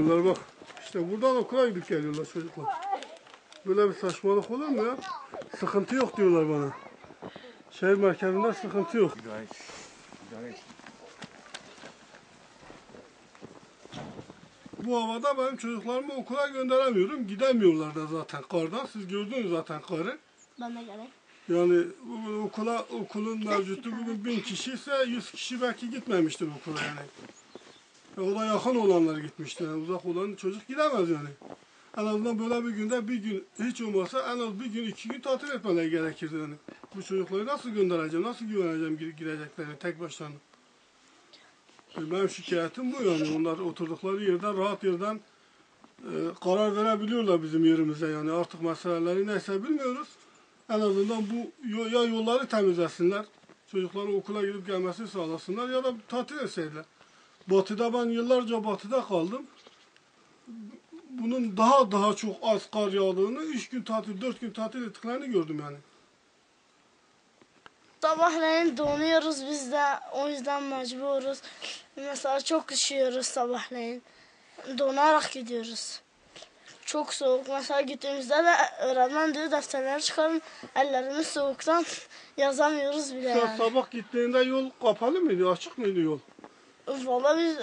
Bunlar bak işte buradan okula gidip geliyorlar çocuklar. Böyle bir saçmalık olur mu ya? Sıkıntı yok diyorlar bana. Şehir merkezinde sıkıntı yok. Bu havada benim çocuklarımı okula gönderemiyorum. Gidemiyorlar da zaten kardan. Siz gördünüz zaten karı. Ben de geleyim. Yani okulun mevcutu bugün 1000 kişi ise 100 kişi belki gitmemiştir okula yani. O da yakın olanlar gitmişti. Yani uzak olan çocuk gidemez yani. En azından böyle bir günde bir gün hiç olmazsa en az bir gün 2 gün tatil etmeleri gerekirdi yani. Bu çocukları nasıl göndereceğim, nasıl güveneceğim gideceklerini tek başlarına. Benim şikayetim bu yani. Onlar oturdukları yerden, rahat yerden karar verebiliyorlar bizim yerimize yani. Artık meseleleri neyse bilmiyoruz. En azından bu ya yolları temizlesinler, çocukların okula gidip gelmesini sağlasınlar ya da tatil etseydiler. Batı'da ben yıllarca Batı'da kaldım. Bunun daha çok az kar yağdığını, 3 gün tatil, 4 gün tatil ettiklerini gördüm yani. Sabahleyin donuyoruz biz de, o yüzden mecburuz. Mesela çok üşüyoruz sabahleyin. Donarak gidiyoruz. Çok soğuk. Mesela gittiğimizde de öğretmen diyor defterleri çıkarın, ellerimiz soğuktan yazamıyoruz bile Sen yani. sabah gittiğinde yol kapalı mıydı, açık mıydı yol? Vallahi biz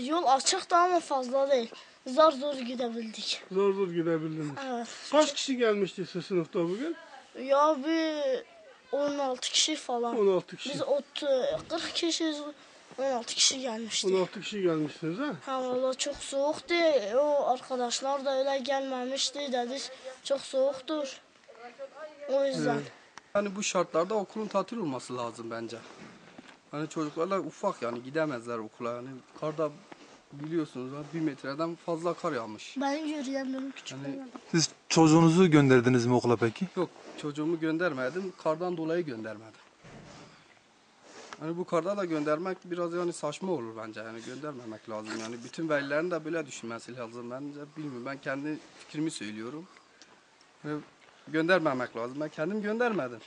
yol açıktı ama fazla değil. Zor zor gidebildik. Zor zor gidebildiniz. Evet. Kaç kişi gelmişti siz sınıfta bugün? Ya bir 16 kişi falan. 16 kişi. Biz 40 kişi, 16 kişi gelmiştik. 16 kişi gelmişsiniz ha? Ha valla çok soğuktu. O arkadaşlar da öyle gelmemişti dedi. Çok soğuktur. O yüzden. Evet. Yani bu şartlarda okulun tatil olması lazım bence. Hani çocuklarla ufak yani gidemezler okula. Yani karda biliyorsunuz 1 metreden fazla kar yağmış. Ben yürüyemiyorum küçük Yani- Siz çocuğunuzu gönderdiniz mi okula peki? Yok çocuğumu göndermedim. Kardan dolayı göndermedim. Hani bu karda da göndermek biraz yani saçma olur bence. Yani göndermemek lazım. Yani bütün velilerin de böyle düşünmesi lazım. Bence bilmiyorum. Ben kendi fikrimi söylüyorum. Göndermemek lazım. Ben kendim göndermedim.